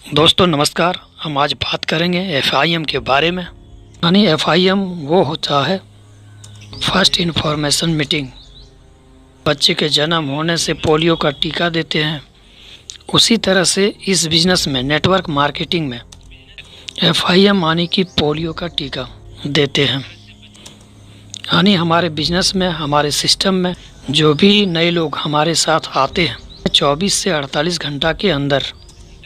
दोस्तों नमस्कार। हम आज बात करेंगे एफआईएम के बारे में। यानी एफआईएम वो होता है फर्स्ट इन्फॉर्मेशन मीटिंग। बच्चे के जन्म होने से पोलियो का टीका देते हैं, उसी तरह से इस बिज़नेस में नेटवर्क मार्केटिंग में एफआईएम यानी कि पोलियो का टीका देते हैं। यानी हमारे बिज़नेस में, हमारे सिस्टम में जो भी नए लोग हमारे साथ आते हैं 24 से 48 घंटा के अंदर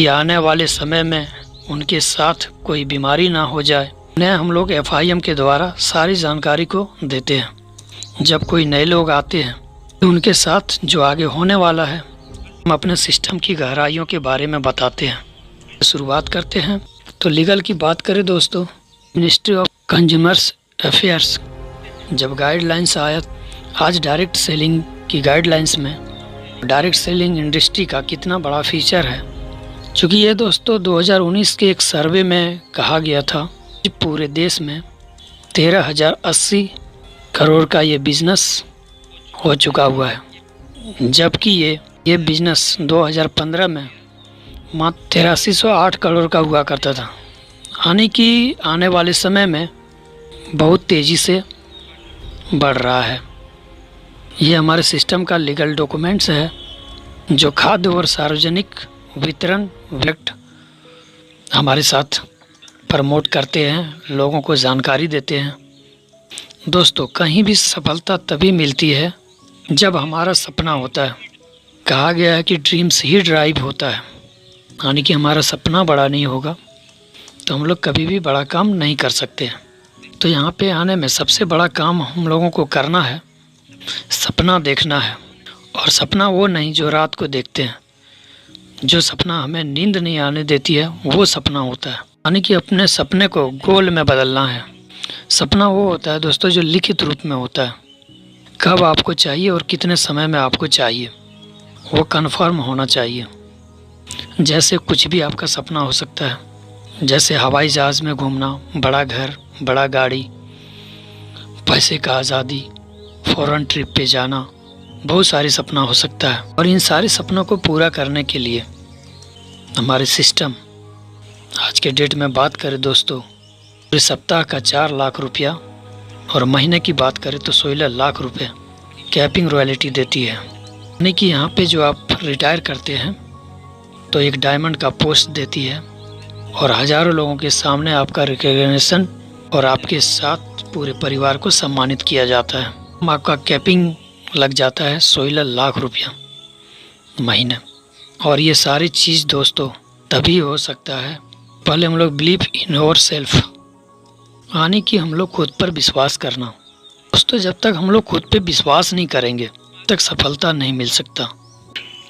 या आने वाले समय में उनके साथ कोई बीमारी ना हो जाए, उन्हें हम लोग एफआईएम के द्वारा सारी जानकारी को देते हैं। जब कोई नए लोग आते हैं तो उनके साथ जो आगे होने वाला है हम अपने सिस्टम की गहराइयों के बारे में बताते हैं। शुरुआत करते हैं। तो लीगल की बात करें दोस्तों, मिनिस्ट्री ऑफ कंज्यूमर्स अफेयर्स जब गाइडलाइंस आया, आज डायरेक्ट सेलिंग की गाइडलाइंस में डायरेक्ट सेलिंग इंडस्ट्री का कितना बड़ा फीचर है। चूँकि ये दोस्तों 2019 के एक सर्वे में कहा गया था कि पूरे देश में 13,080 करोड़ का ये बिज़नेस हो चुका हुआ है, जबकि ये बिज़नेस 2015 में मात्र 8308 करोड़ का हुआ करता था। यानी कि आने वाले समय में बहुत तेज़ी से बढ़ रहा है। ये हमारे सिस्टम का लीगल डॉक्यूमेंट्स है जो खाद्य और सार्वजनिक वितरण व्यक्त हमारे साथ प्रमोट करते हैं, लोगों को जानकारी देते हैं। दोस्तों कहीं भी सफलता तभी मिलती है जब हमारा सपना होता है। कहा गया है कि ड्रीम्स ही ड्राइव होता है, यानी कि हमारा सपना बड़ा नहीं होगा तो हम लोग कभी भी बड़ा काम नहीं कर सकते। तो यहाँ पे आने में सबसे बड़ा काम हम लोगों को करना है, सपना देखना है। और सपना वो नहीं जो रात को देखते हैं, जो सपना हमें नींद नहीं आने देती है वो सपना होता है। यानी कि अपने सपने को गोल में बदलना है। सपना वो होता है दोस्तों जो लिखित रूप में होता है, कब आपको चाहिए और कितने समय में आपको चाहिए वो कन्फर्म होना चाहिए। जैसे कुछ भी आपका सपना हो सकता है, जैसे हवाई जहाज़ में घूमना, बड़ा घर, बड़ा गाड़ी, पैसे का आज़ादी, फॉरेन ट्रिप पे जाना, बहुत सारे सपना हो सकता है। और इन सारे सपनों को पूरा करने के लिए हमारे सिस्टम आज के डेट में बात करें दोस्तों, पूरे सप्ताह का 4 लाख रुपया और महीने की बात करें तो 16 लाख रुपये कैपिंग रॉयल्टी देती है। यानी कि यहाँ पे जो आप रिटायर करते हैं तो एक डायमंड का पोस्ट देती है और हज़ारों लोगों के सामने आपका रिकॉग्निशन और आपके साथ पूरे परिवार को सम्मानित किया जाता है। आपका कैपिंग लग जाता है 16 लाख रुपया महीने। और ये सारी चीज़ दोस्तों तभी हो सकता है पहले हम लोग बिलीव इन और सेल्फ, यानी कि हम लोग खुद पर विश्वास करना। दोस्तों जब तक हम लोग खुद पे विश्वास नहीं करेंगे तब तक सफलता नहीं मिल सकता।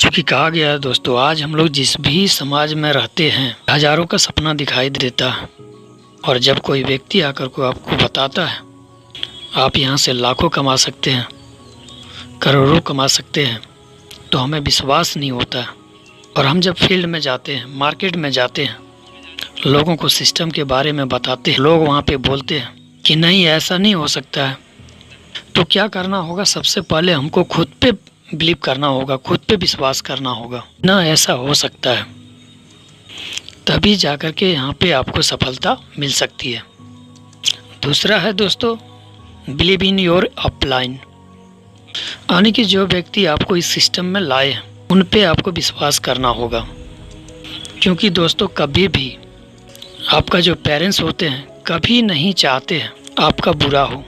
चूँकि कहा गया है दोस्तों, आज हम लोग जिस भी समाज में रहते हैं हज़ारों का सपना दिखाई देता है, और जब कोई व्यक्ति आकर को आपको बताता है आप यहाँ से लाखों कमा सकते हैं, करोड़ों कमा सकते हैं, तो हमें विश्वास नहीं होता है। और हम जब फील्ड में जाते हैं, मार्केट में जाते हैं, लोगों को सिस्टम के बारे में बताते हैं, लोग वहाँ पे बोलते हैं कि नहीं ऐसा नहीं हो सकता है, तो क्या करना होगा? सबसे पहले हमको खुद पे बिलीव करना होगा, खुद पे विश्वास करना होगा ना ऐसा हो सकता है, तभी जाकर के यहाँ पे आपको सफलता मिल सकती है। दूसरा है दोस्तों बिलीव इन योर अपलाइन, यानी कि जो व्यक्ति आपको इस सिस्टम में लाए हैं उन पे आपको विश्वास करना होगा। क्योंकि दोस्तों कभी भी आपका जो पेरेंट्स होते हैं कभी नहीं चाहते हैं आपका बुरा हो।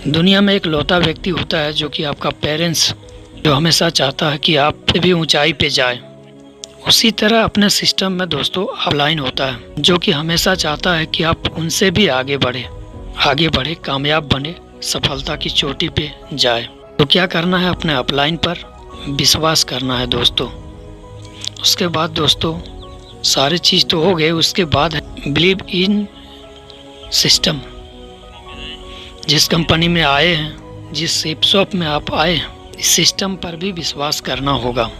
दुनिया में एक लौता व्यक्ति होता है जो कि आपका पेरेंट्स, जो हमेशा चाहता है कि आप भी ऊंचाई पे जाए। उसी तरह अपने सिस्टम में दोस्तों अपलाइन होता है जो कि हमेशा चाहता है कि आप उनसे भी आगे बढ़े, कामयाब बने, सफलता की चोटी पे जाए। तो क्या करना है? अपने अपलाइन पर विश्वास करना है दोस्तों। उसके बाद दोस्तों सारी चीज़ तो हो गए, उसके बाद बिलीव इन सिस्टम। जिस कंपनी में आए हैं, जिस शॉप में आप आए हैं, इस सिस्टम पर भी विश्वास करना होगा।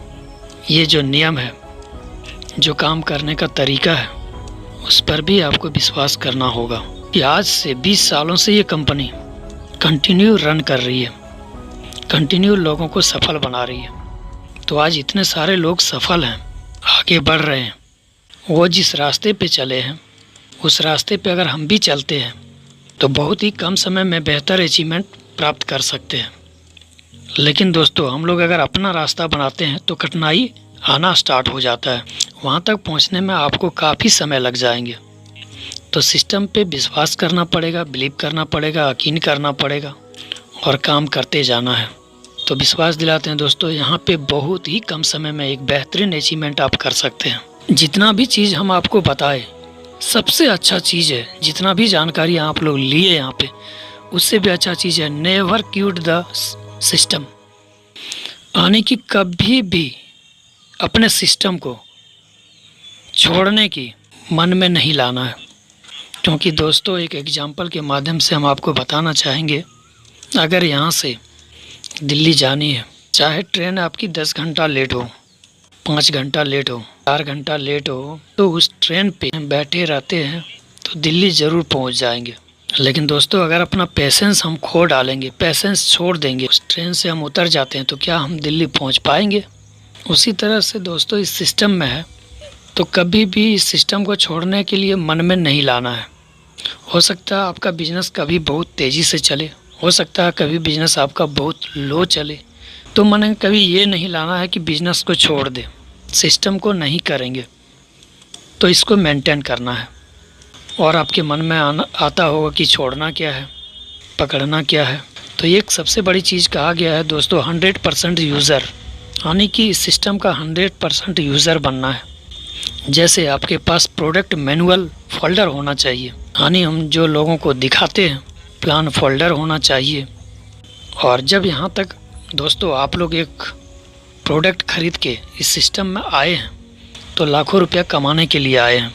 ये जो नियम है, जो काम करने का तरीका है, उस पर भी आपको विश्वास करना होगा कि आज से 20 सालों से ये कंपनी कंटिन्यू रन कर रही है, कंटिन्यू लोगों को सफल बना रही है। तो आज इतने सारे लोग सफल हैं, आगे बढ़ रहे हैं, वो जिस रास्ते पे चले हैं उस रास्ते पे अगर हम भी चलते हैं तो बहुत ही कम समय में बेहतर अचीवमेंट प्राप्त कर सकते हैं। लेकिन दोस्तों हम लोग अगर अपना रास्ता बनाते हैं तो कठिनाई आना स्टार्ट हो जाता है। वहाँ तक पहुँचने में आपको काफ़ी समय लग जाएंगे। तो सिस्टम पे विश्वास करना पड़ेगा, बिलीव करना पड़ेगा, यकीन करना पड़ेगा और काम करते जाना है। तो विश्वास दिलाते हैं दोस्तों, यहाँ पे बहुत ही कम समय में एक बेहतरीन अचीवमेंट आप कर सकते हैं। जितना भी चीज़ हम आपको बताए सबसे अच्छा चीज़ है, जितना भी जानकारी आप लोग लिए यहाँ पे उससे भी अच्छा चीज़ है, नेवर क्विट द सिस्टम। आने की कभी भी अपने सिस्टम को छोड़ने की मन में नहीं लाना है। क्योंकि दोस्तों एक एग्जाम्पल के माध्यम से हम आपको बताना चाहेंगे, अगर यहाँ से दिल्ली जानी है, चाहे ट्रेन आपकी 10 घंटा लेट हो, 5 घंटा लेट हो, 4 घंटा लेट हो, तो उस ट्रेन पे बैठे रहते हैं तो दिल्ली ज़रूर पहुँच जाएंगे। लेकिन दोस्तों अगर अपना पेशेंस हम खो डालेंगे, पेशेंस छोड़ देंगे, उस ट्रेन से हम उतर जाते हैं, तो क्या हम दिल्ली पहुँच पाएंगे? उसी तरह से दोस्तों इस सिस्टम में है, तो कभी भी इस सिस्टम को छोड़ने के लिए मन में नहीं लाना है। हो सकता है आपका बिजनेस कभी बहुत तेज़ी से चले, हो सकता है कभी बिजनेस आपका बहुत लो चले, तो मन में कभी ये नहीं लाना है कि बिजनेस को छोड़ दे, सिस्टम को नहीं करेंगे। तो इसको मेंटेन करना है। और आपके मन में आता होगा कि छोड़ना क्या है, पकड़ना क्या है। तो एक सबसे बड़ी चीज़ कहा गया है दोस्तों, 100% यूज़र, यानी कि इस सिस्टम का 100% यूज़र बनना है। जैसे आपके पास प्रोडक्ट मैनुअल फोल्डर होना चाहिए, यानी हम जो लोगों को दिखाते हैं प्लान फोल्डर होना चाहिए। और जब यहाँ तक दोस्तों आप लोग एक प्रोडक्ट खरीद के इस सिस्टम में आए हैं तो लाखों रुपया कमाने के लिए आए हैं।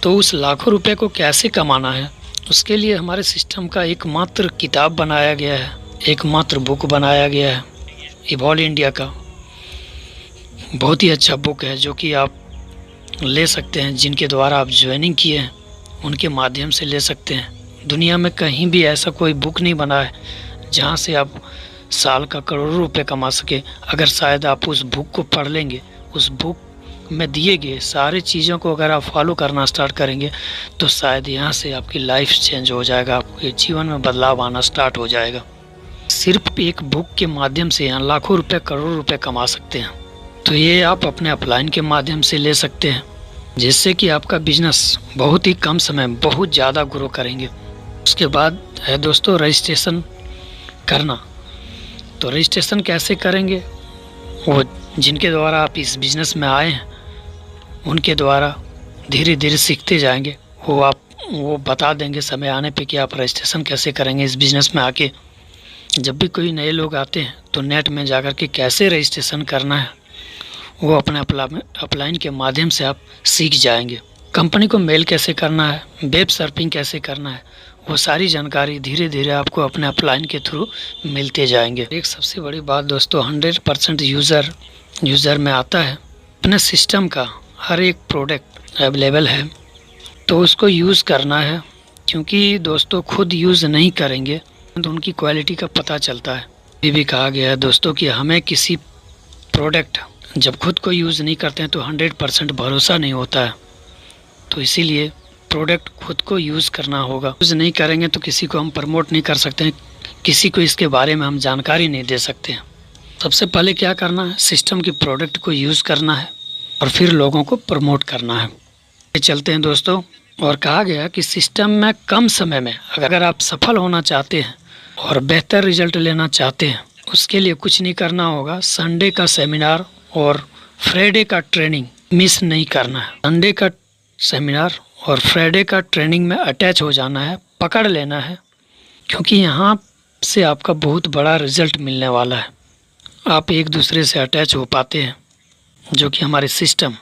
तो उस लाखों रुपए को कैसे कमाना है, उसके लिए हमारे सिस्टम का एकमात्र किताब बनाया गया है, एकमात्र बुक बनाया गया है, इवॉल्व इंडिया का। बहुत ही अच्छा बुक है जो कि आप ले सकते हैं, जिनके द्वारा आप ज्वाइनिंग किए हैं उनके माध्यम से ले सकते हैं। दुनिया में कहीं भी ऐसा कोई बुक नहीं बना है जहाँ से आप साल का करोड़ों रुपए कमा सके। अगर शायद आप उस बुक को पढ़ लेंगे, उस बुक में दिए गए सारी चीज़ों को अगर आप फॉलो करना स्टार्ट करेंगे तो शायद यहाँ से आपकी लाइफ चेंज हो जाएगा, आपके जीवन में बदलाव आना स्टार्ट हो जाएगा। सिर्फ एक बुक के माध्यम से यहाँ लाखों रुपए, करोड़ों रुपए कमा सकते हैं। तो ये आप अपने अपलाइन के माध्यम से ले सकते हैं, जिससे कि आपका बिजनेस बहुत ही कम समय में बहुत ज़्यादा ग्रो करेंगे। उसके बाद है दोस्तों रजिस्ट्रेशन करना। तो रजिस्ट्रेशन कैसे करेंगे, वो जिनके द्वारा आप इस बिज़नेस में आए हैं उनके द्वारा धीरे धीरे सीखते जाएंगे। वो बता देंगे समय आने पे कि आप रजिस्ट्रेशन कैसे करेंगे इस बिज़नेस में आके। जब भी कोई नए लोग आते हैं तो नेट में जाकर के कैसे रजिस्ट्रेशन करना है वो अपने अपलाइन के माध्यम से आप सीख जाएंगे। कंपनी को मेल कैसे करना है, वेब सर्फिंग कैसे करना है, वो सारी जानकारी धीरे धीरे आपको अपने अपलाइन के थ्रू मिलते जाएंगे। एक सबसे बड़ी बात दोस्तों, 100% यूज़र में आता है। अपने सिस्टम का हर एक प्रोडक्ट अवेलेबल है तो उसको यूज़ करना है, क्योंकि दोस्तों खुद यूज़ नहीं करेंगे तो उनकी क्वालिटी का पता चलता है। ये भी कहा गया है दोस्तों कि हमें किसी प्रोडक्ट जब खुद को यूज़ नहीं करते हैं तो 100% भरोसा नहीं होता है। तो इसीलिए प्रोडक्ट खुद को यूज़ करना होगा। यूज़ नहीं करेंगे तो किसी को हम प्रमोट नहीं कर सकते हैं, किसी को इसके बारे में हम जानकारी नहीं दे सकते हैं। सबसे पहले क्या करना है, सिस्टम की प्रोडक्ट को यूज़ करना है और फिर लोगों को प्रमोट करना है। ये चलते हैं दोस्तों। और कहा गया कि सिस्टम में कम समय में अगर आप सफल होना चाहते हैं और बेहतर रिजल्ट लेना चाहते हैं, उसके लिए कुछ नहीं करना होगा। संडे का सेमिनार और फ्राइडे का ट्रेनिंग मिस नहीं करना है। संडे का सेमिनार और फ्राइडे का ट्रेनिंग में अटैच हो जाना है, पकड़ लेना है, क्योंकि यहाँ से आपका बहुत बड़ा रिजल्ट मिलने वाला है। आप एक दूसरे से अटैच हो पाते हैं, जो कि हमारे सिस्टम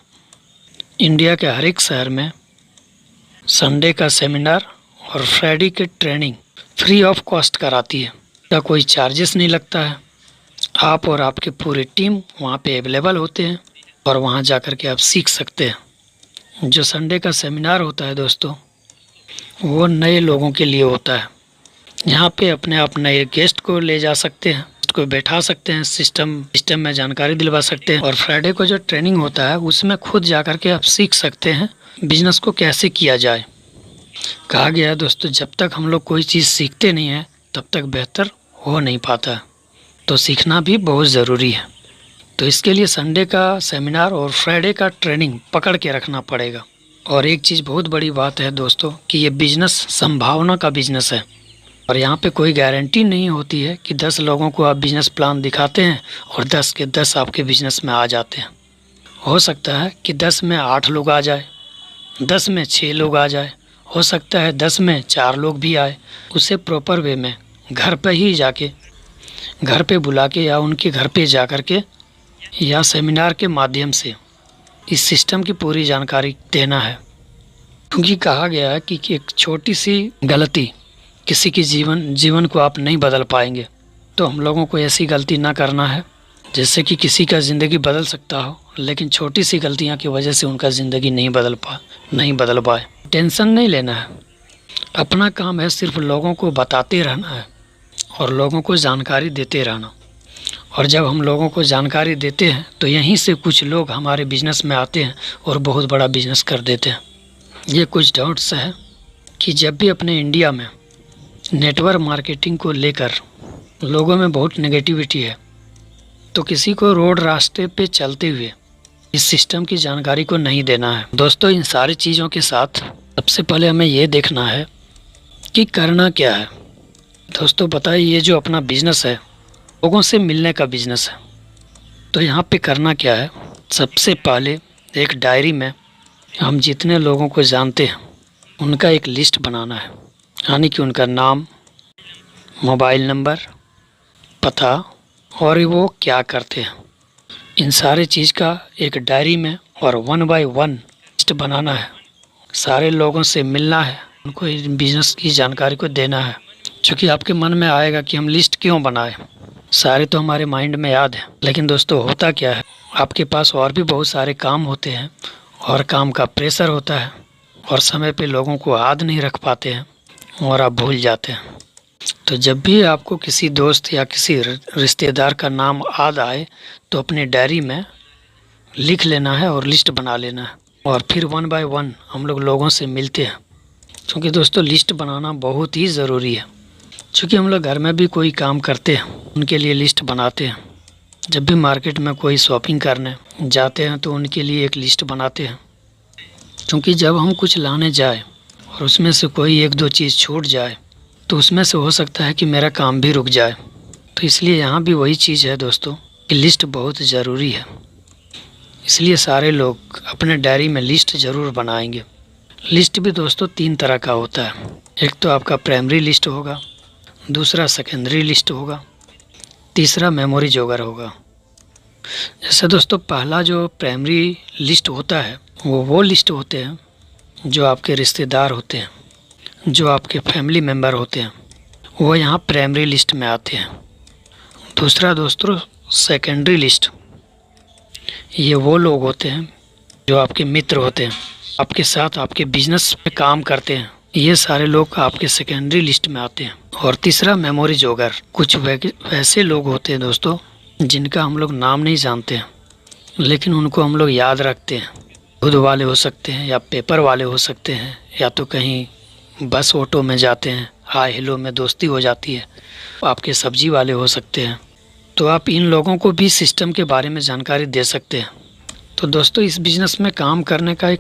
इंडिया के हर एक शहर में संडे का सेमिनार और फ्राइडे की ट्रेनिंग फ्री ऑफ कॉस्ट कराती है। इसका कोई चार्जेस नहीं लगता है। आप और आपकी पूरी टीम वहाँ पे अवेलेबल होते हैं और वहाँ जाकर के आप सीख सकते हैं। जो संडे का सेमिनार होता है दोस्तों, वो नए लोगों के लिए होता है। यहाँ पे अपने आप नए गेस्ट को ले जा सकते हैं, को बैठा सकते हैं, सिस्टम में जानकारी दिलवा सकते हैं। और फ्राइडे को जो ट्रेनिंग होता है उसमें खुद जा कर के आप सीख सकते हैं बिजनेस को कैसे किया जाए। कहा गया है दोस्तों, जब तक हम लोग कोई चीज़ सीखते नहीं हैं तब तक बेहतर हो नहीं पाता, तो सीखना भी बहुत ज़रूरी है। तो इसके लिए संडे का सेमिनार और फ्राइडे का ट्रेनिंग पकड़ के रखना पड़ेगा। और एक चीज़ बहुत बड़ी बात है दोस्तों कि ये बिजनेस संभावना का बिजनेस है, और यहाँ पे कोई गारंटी नहीं होती है कि 10 लोगों को आप बिजनेस प्लान दिखाते हैं और 10 के 10 आपके बिजनेस में आ जाते हैं। हो सकता है कि 10 में 8 लोग आ जाए, 10 में 6 लोग आ जाए, हो सकता है 10 में 4 लोग भी आए। उसे प्रॉपर वे में घर पे ही जाके, घर पे बुला के या उनके घर पे जा कर के या सेमिनार के माध्यम से इस सिस्टम की पूरी जानकारी देना है। क्योंकि कहा गया है कि एक छोटी सी गलती किसी की जीवन को आप नहीं बदल पाएंगे। तो हम लोगों को ऐसी गलती ना करना है जिससे कि किसी का ज़िंदगी बदल सकता हो, लेकिन छोटी सी गलतियां की वजह से उनका ज़िंदगी नहीं बदल पाए। टेंशन नहीं लेना है, अपना काम है सिर्फ लोगों को बताते रहना है और लोगों को जानकारी देते रहना। और जब हम लोगों को जानकारी देते हैं तो यहीं से कुछ लोग हमारे बिजनेस में आते हैं और बहुत बड़ा बिजनेस कर देते हैं। ये कुछ डाउट्स है कि जब भी अपने इंडिया में नेटवर्क मार्केटिंग को लेकर लोगों में बहुत नेगेटिविटी है, तो किसी को रोड रास्ते पे चलते हुए इस सिस्टम की जानकारी को नहीं देना है। दोस्तों, इन सारी चीज़ों के साथ सबसे पहले हमें ये देखना है कि करना क्या है। दोस्तों बताइए, ये जो अपना बिजनेस है लोगों से मिलने का बिजनेस है, तो यहाँ पे करना क्या है। सबसे पहले एक डायरी में हम जितने लोगों को जानते हैं उनका एक लिस्ट बनाना है, यानी कि उनका नाम, मोबाइल नंबर, पता और वो क्या करते हैं, इन सारे चीज़ का एक डायरी में और 1 बाय 1 लिस्ट बनाना है। सारे लोगों से मिलना है, उनको इस बिज़नेस की जानकारी को देना है। क्योंकि आपके मन में आएगा कि हम लिस्ट क्यों बनाए, सारे तो हमारे माइंड में याद है, लेकिन दोस्तों होता क्या है, आपके पास और भी बहुत सारे काम होते हैं और काम का प्रेशर होता है और समय पे लोगों को याद नहीं रख पाते हैं और आप भूल जाते हैं। तो जब भी आपको किसी दोस्त या किसी रिश्तेदार का नाम याद आए तो अपनी डायरी में लिख लेना है और लिस्ट बना लेना है, और फिर 1 बाय 1 हम लोग लोगों से मिलते हैं। क्योंकि दोस्तों लिस्ट बनाना बहुत ही ज़रूरी है। क्योंकि हम लोग घर में भी कोई काम करते हैं उनके लिए लिस्ट बनाते हैं, जब भी मार्केट में कोई शॉपिंग करने जाते हैं तो उनके लिए एक लिस्ट बनाते हैं। क्योंकि जब हम कुछ लाने जाए और उसमें से कोई 1-2 चीज़ छूट जाए तो उसमें से हो सकता है कि मेरा काम भी रुक जाए। तो इसलिए यहाँ भी वही चीज़ है दोस्तों कि लिस्ट बहुत ज़रूरी है। इसलिए सारे लोग अपने डायरी में लिस्ट ज़रूर बनाएंगे। लिस्ट भी दोस्तों 3 तरह का होता है। एक तो आपका प्राइमरी लिस्ट होगा, दूसरा सेकेंडरी लिस्ट होगा, तीसरा मेमोरी जोगर होगा। जैसे दोस्तों पहला जो प्राइमरी लिस्ट होता है वो लिस्ट होते हैं जो आपके रिश्तेदार होते हैं, जो आपके फैमिली मेम्बर होते हैं, वो यहाँ प्राइमरी लिस्ट में आते हैं। दूसरा दोस्तों सेकेंडरी लिस्ट, ये वो लोग होते हैं जो आपके मित्र होते हैं, आपके साथ आपके बिजनेस में काम करते हैं, ये सारे लोग आपके सेकेंडरी लिस्ट में आते हैं। और तीसरा मेमोरी जोगर, कुछ वैसे लोग होते हैं दोस्तों जिनका हम लोग नाम नहीं जानते हैं लेकिन उनको हम लोग याद रखते हैं। दूध वाले हो सकते हैं या पेपर वाले हो सकते हैं, या तो कहीं बस ऑटो में जाते हैं, हाय हेलो में दोस्ती हो जाती है, आपके सब्जी वाले हो सकते हैं। तो आप इन लोगों को भी सिस्टम के बारे में जानकारी दे सकते हैं। तो दोस्तों इस बिज़नेस में काम करने का एक